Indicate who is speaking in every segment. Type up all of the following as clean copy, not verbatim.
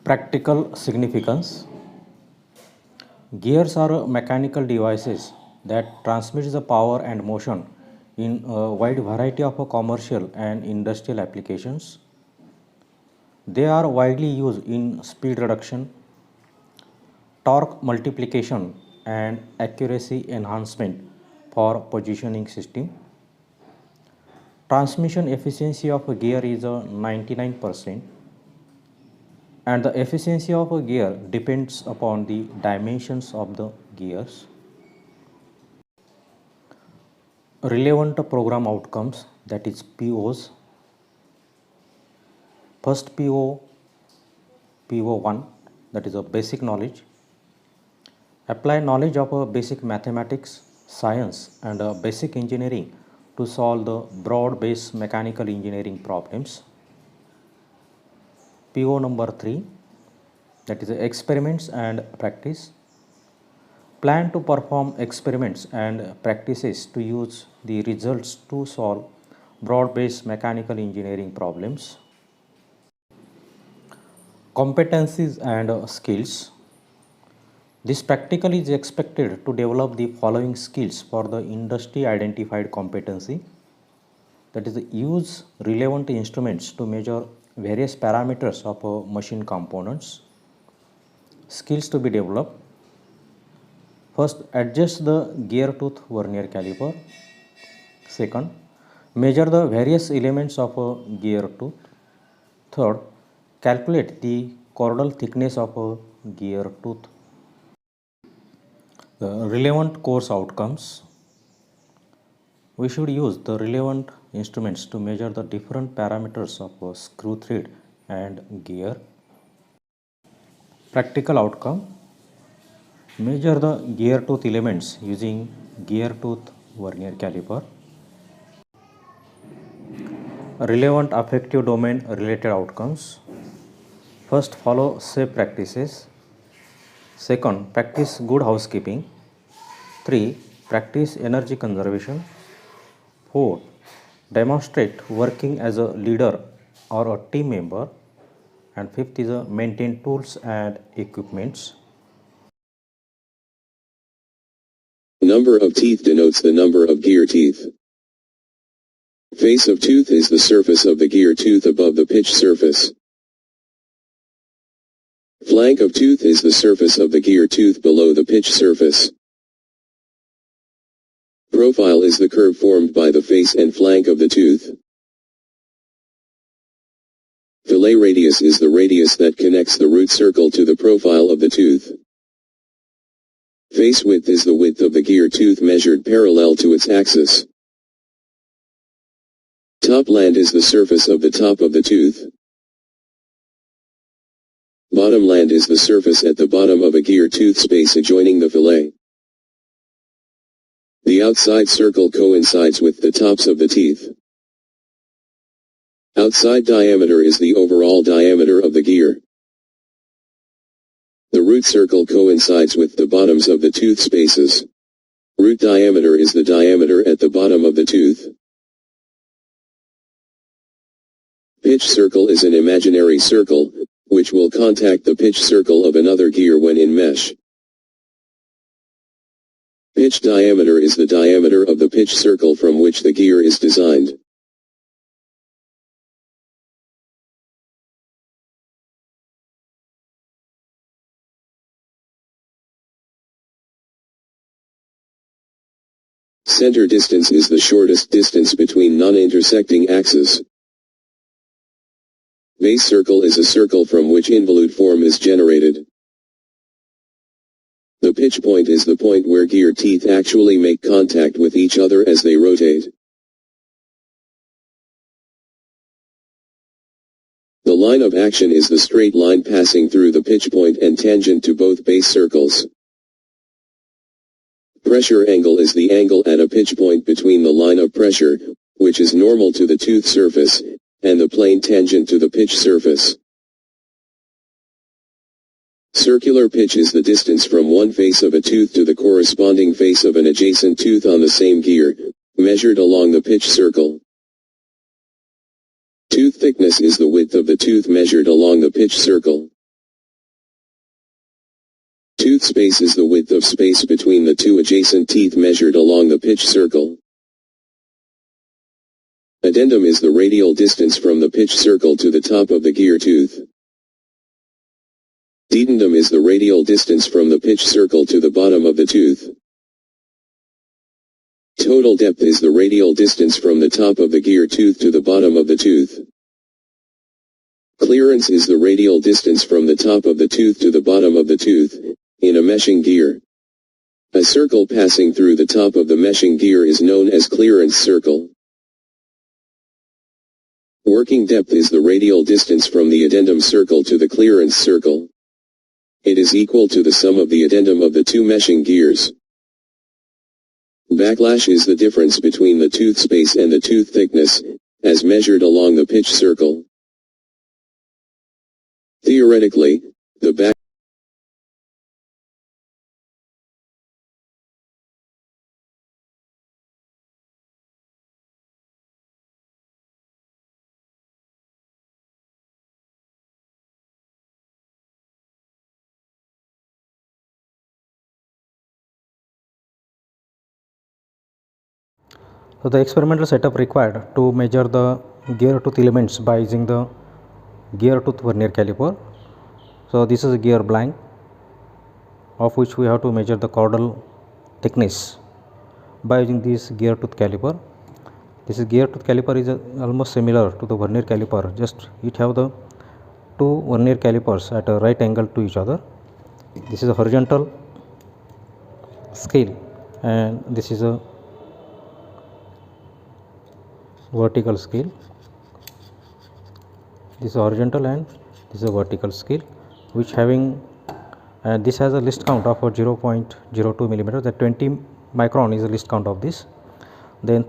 Speaker 1: Practical significance. Gears are mechanical devices that transmit the power and motion in a wide variety of commercial and industrial applications. They are widely used in speed reduction, torque multiplication, and accuracy enhancement for positioning system. Transmission efficiency of a gear is 99%, and the efficiency of a gear depends upon the dimensions of the gears. Relevant program outcomes, that is POs. First PO1, that is a basic knowledge. Apply knowledge of a basic mathematics, science, and basic engineering to solve the broad-based mechanical engineering problems. PO number 3, that is experiments and practice. Plan to perform experiments and practices to use the results to solve broad-based mechanical engineering problems. Competencies and skills. This practical is expected to develop the following skills for the industry identified competency, that is use relevant instruments to measure various parameters of machine components. Skills to be developed. First, adjust the gear tooth vernier caliper. Second, measure the various elements of a gear tooth. Third, calculate the chordal thickness of a gear tooth. The relevant course outcomes. We should use the relevant instruments to measure the different parameters of a screw thread and gear. Practical outcome. Measure the gear tooth elements using gear tooth vernier caliper. Relevant affective domain related outcomes. First, follow safe practices. Second, practice good housekeeping. 3. Practice energy conservation. 4. Demonstrate working as a leader or a team member. And 5th is maintain tools and equipments.
Speaker 2: Number of teeth denotes the number of gear teeth. Face of tooth is the surface of the gear tooth above the pitch surface. Flank of tooth is the surface of the gear tooth below the pitch surface. Profile is the curve formed by the face and flank of the tooth. Fillet radius is the radius that connects the root circle to the profile of the tooth. Face width is the width of the gear tooth measured parallel to its axis. Topland is the surface of the top of the tooth. Bottomland is the surface at the bottom of a gear tooth space adjoining the fillet. The outside circle coincides with the tops of the teeth. Outside diameter is the overall diameter of the gear. The root circle coincides with the bottoms of the tooth spaces. Root diameter is the diameter at the bottom of the tooth. Pitch circle is an imaginary circle, which will contact the pitch circle of another gear when in mesh. Pitch diameter is the diameter of the pitch circle from which the gear is designed. Center distance is the shortest distance between non-intersecting axes. Base circle is a circle from which involute form is generated. The pitch point is the point where gear teeth actually make contact with each other as they rotate. The line of action is the straight line passing through the pitch point and tangent to both base circles. Pressure angle is the angle at a pitch point between the line of pressure, which is normal to the tooth surface, and the plane tangent to the pitch surface. Circular pitch is the distance from one face of a tooth to the corresponding face of an adjacent tooth on the same gear, measured along the pitch circle. Tooth thickness is the width of the tooth measured along the pitch circle. Tooth space is the width of space between the two adjacent teeth measured along the pitch circle. Addendum is the radial distance from the pitch circle to the top of the gear tooth. Dedendum is the radial distance from the pitch circle to the bottom of the tooth. Total depth is the radial distance from the top of the gear tooth to the bottom of the tooth. Clearance is the radial distance from the top of the tooth to the bottom of the tooth, in a meshing gear. A circle passing through the top of the meshing gear is known as clearance circle. Working depth is the radial distance from the addendum circle to the clearance circle. It is equal to the sum of the addendum of the two meshing gears. Backlash is the difference between the tooth space and the tooth thickness, as measured along the pitch circle. Theoretically, the back
Speaker 1: So the experimental setup required to measure the gear tooth elements by using the gear tooth vernier caliper. So this is a gear blank, of which we have to measure the caudal thickness by using this gear tooth caliper. This is gear tooth caliper is almost similar to the vernier caliper, just it have the two vernier calipers at a right angle to each other. This is a horizontal scale and this is a vertical scale. This is horizontal and this is a vertical scale, which having this has a list count of 0.02 millimeter. That 20 micron is the list count of this. Then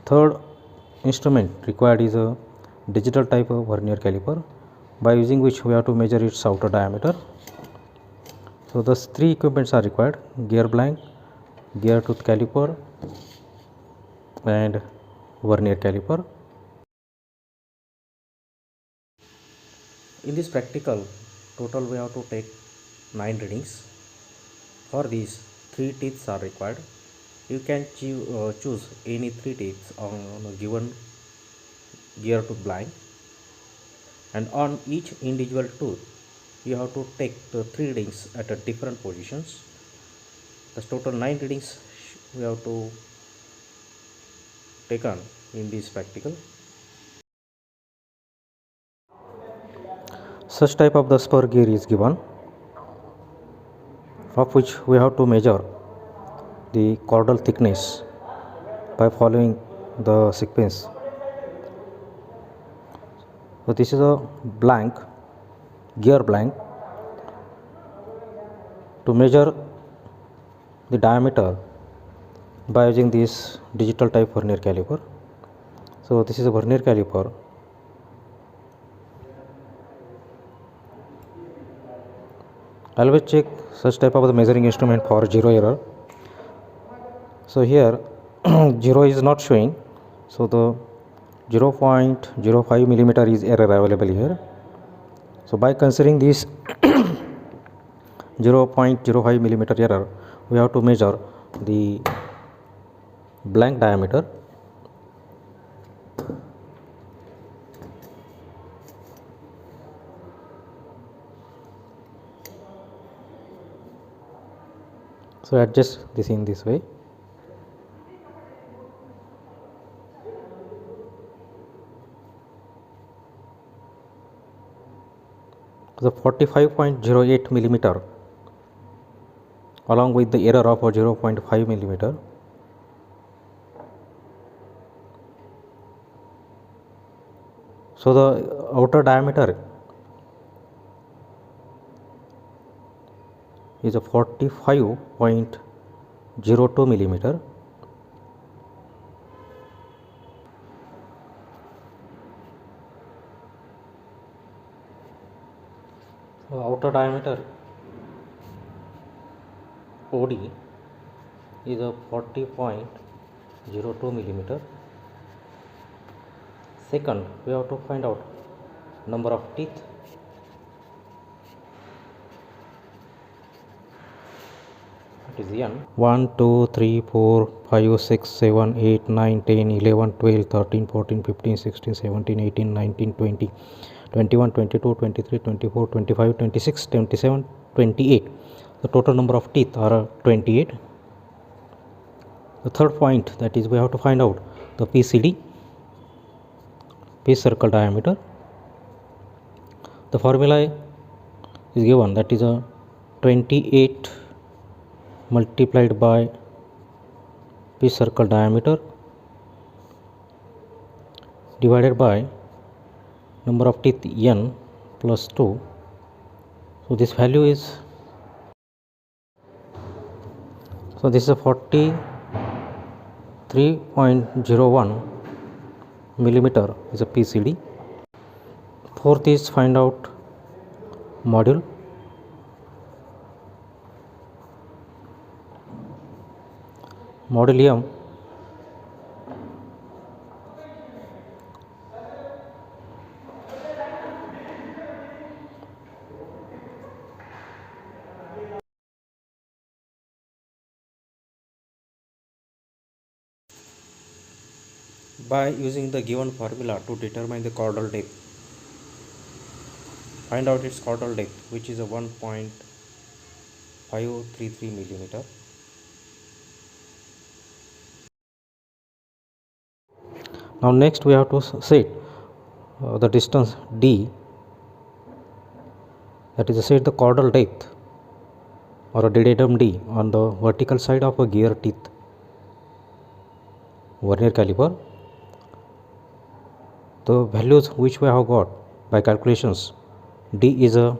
Speaker 1: third instrument required is a digital type of vernier caliper, by using which we have to measure its outer diameter. So thus three equipments are required: gear blank, gear tooth caliper and vernier caliper. In this practical, total we have to take 9 readings. For these, 3 teeth are required. You can choose any 3 teeth on a given gear tooth blank, and on each individual tooth you have to take the 3 readings at a different positions. Thus total 9 readings we have to taken in this practical. Such type of the spur gear is given, of which we have to measure the caudal thickness by following the sequence. So this is a blank, gear blank. To measure the diameter by using this digital type vernier caliper. So this is a vernier caliper. Always check such type of the measuring instrument for zero error. So here 0 is not showing, so the 0.05 millimeter is error available here. So by considering this 0.05 millimeter error, we have to measure the blank diameter. So adjust this in this way. The 45.08 millimeter along with the error of 0.5 millimeter. So the outer diameter is a 45.02 millimeter. So outer diameter OD is a 40.02 millimeter. Second, we have to find out number of teeth. is n. 1 2 3 4 5 6 7 8 9 10 11 12 13 14 15 16 17 18 19 20 21 22 23 24 25 26 27 28. The total number of teeth are 28. The third point, that is we have to find out the PCD, piece circle diameter. The formula is given, that is a 28 multiplied by piece circle diameter divided by number of teeth n plus 2. So this value is, so this is a 43.01 millimeter is a PCD. Fourth is find out module. Modulium by using the given formula to determine the caudal depth. Find out its caudal depth, which is a 1.533 millimeter. Now next we have to set the distance d, that is set the caudal depth or a datum d on the vertical side of a gear teeth vernier caliper. The values which we have got by calculations, d is a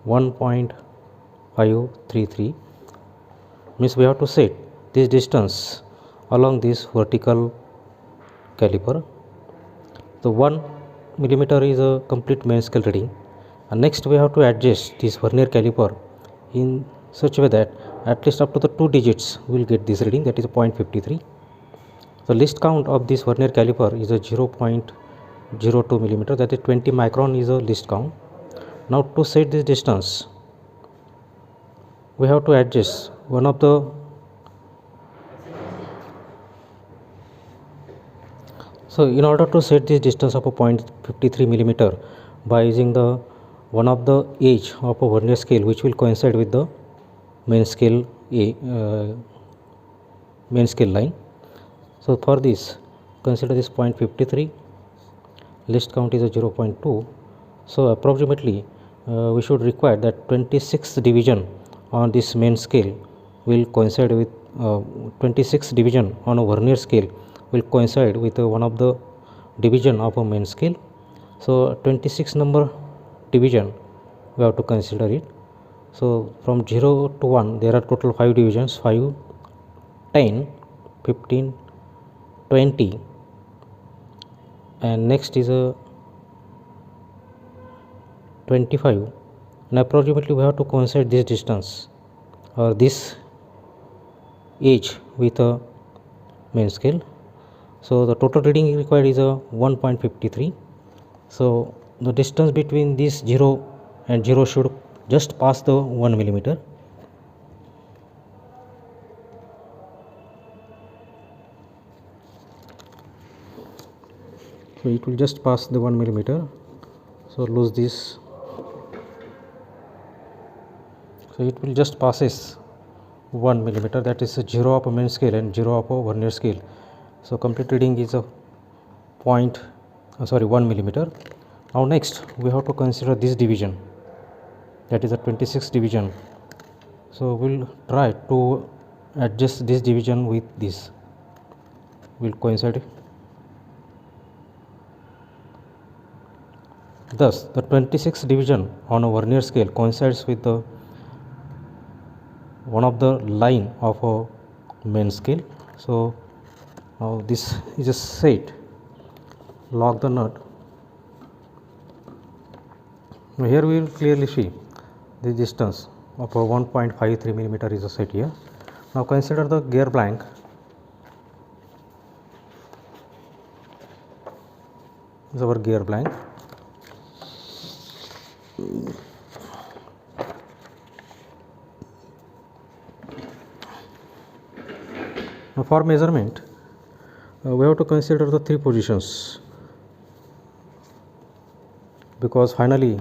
Speaker 1: 1.533, means we have to set this distance along this vertical caliper. The 1 millimeter is a complete main scale reading, and next we have to adjust this vernier caliper in such a way that at least up to the 2 digits we will get this reading, that is 0.53. The least count of this vernier caliper is a 0.02 millimeter, that is 20 micron is a least count. Now to set this distance, we have to adjust one of the, so in order to set this distance of a 0.53 millimeter by using the one of the edge of a vernier scale which will coincide with the main scale line. So for this, consider this 0.53, least count is a 0.2. So approximately we should require that 26th division on this main scale will coincide with 26th division on a vernier scale will coincide with one of the division of a main scale. So 26 number division we have to consider it. So from 0 to 1 there are total 5 divisions, 5, 10, 15, 20, and next is a 25, and approximately we have to coincide this distance or this edge with a main scale. So the total reading required is a 1.53. So the distance between this 0 and 0 should just pass the 1 millimeter. So it will just pass the 1 millimeter. So lose this. So it will just passes 1 millimeter, that is 0 of a main scale and 0 of a vernier scale. So complete reading is a 1 millimeter. Now next we have to consider this division, that is a 26th division. So we'll try to adjust this division with this, will coincide. Thus the 26th division on a vernier scale coincides with the one of the line of a main scale. So now this is a set, lock the nut. Now here we will clearly see the distance of a 1.53 millimeter is a set here. Now consider the gear blank. This is our gear blank. Now for measurement, we have to consider the three positions, because finally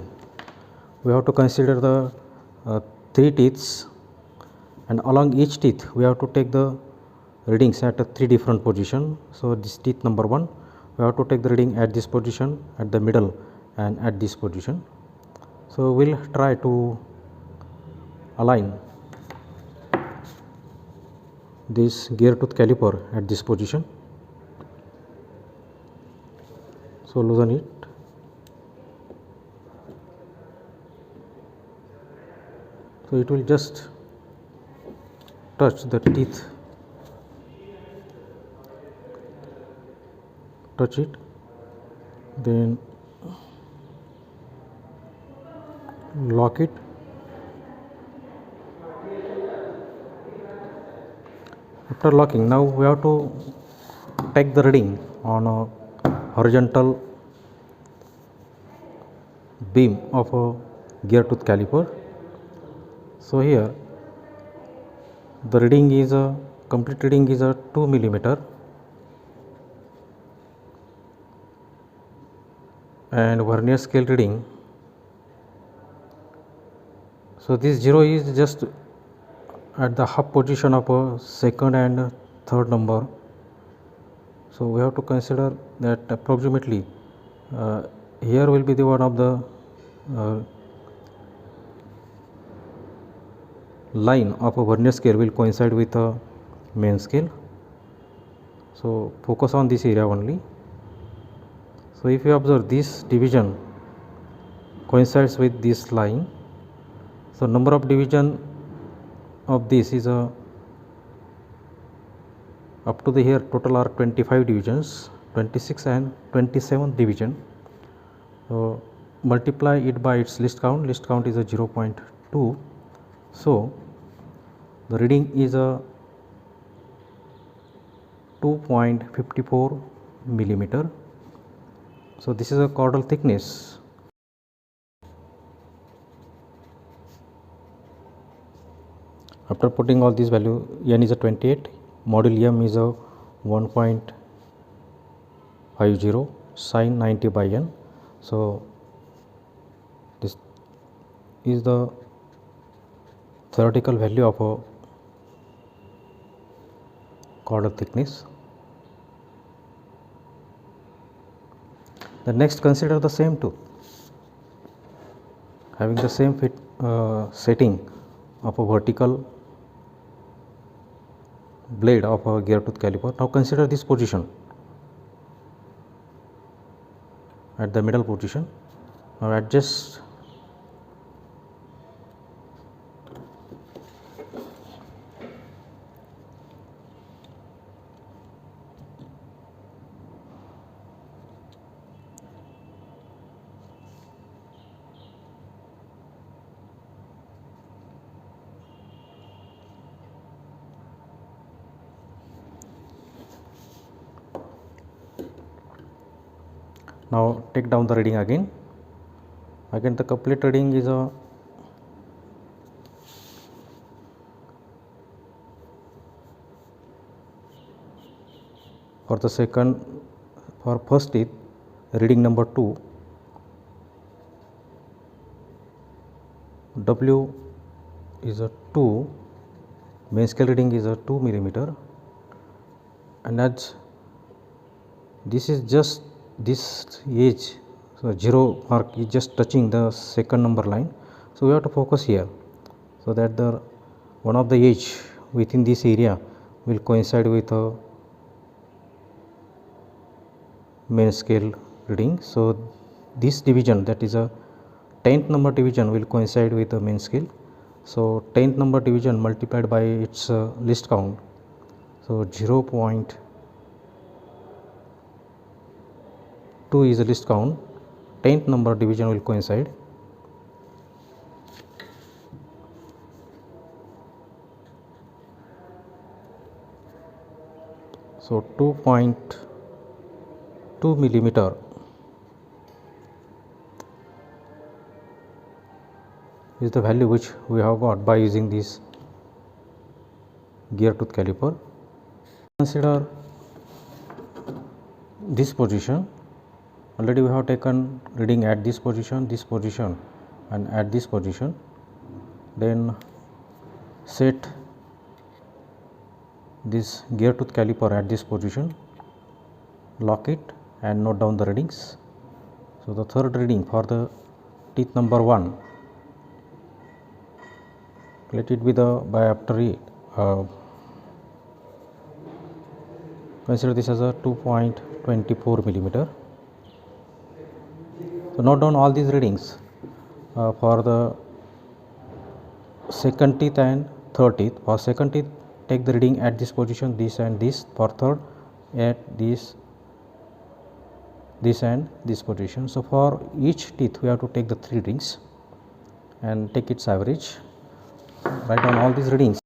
Speaker 1: we have to consider the three teeths, and along each teeth we have to take the readings at three different position. So this teeth number 1, we have to take the reading at this position, at the middle, and at this position. So we'll try to align this gear tooth caliper at this position. So loosen it. So it will just touch the teeth, touch it, then lock it. After locking, now we have to take the reading on a horizontal beam of a gear tooth caliper. So here the reading is a complete reading is a 2 millimeter, and vernier scale reading. So this 0 is just at the half position of a second and third number. So we have to consider that approximately here will be the one of the line of a vernier scale will coincide with a main scale. So focus on this area only. So if you observe, this division coincides with this line. So number of division of this is up to the here total are 25 divisions, 26 and 27 division. So multiply it by its list count is a 0.2. so the reading is a 2.54 millimeter. So this is a caudal thickness. After putting all these value, n is a 28, module m is a 1.50, sin 90 by n. So this is the theoretical value of a caudal thickness. Then next, consider the same tooth having the same setting of a vertical blade of a gear tooth caliper. Now consider this position at the middle position. Now adjust now take down the reading again. The complete reading is a for the first teeth reading number 2, W is a 2, main scale reading is a 2 millimeter, and as this is just this edge, so 0 mark is just touching the second number line. So we have to focus here, so that the one of the edge within this area will coincide with a main scale reading. So this division, that is a 10th number division, will coincide with the main scale. So 10th number division multiplied by its list count, so 0.2 is a list count, 10th number division will coincide. So 2.2 millimeter is the value which we have got by using this gear tooth caliper. Consider this position. Already we have taken reading at this position and at this position. Then set this gear tooth caliper at this position, lock it and note down the readings. So the third reading for the teeth number 1, let it be the bioptery. Consider this as a 2.24 millimeter. So note down all these readings for the second teeth and third teeth. For second teeth, take the reading at this position, this and this. For third, at this and this position. So for each teeth we have to take the 3 readings and take its average. Write down all these readings.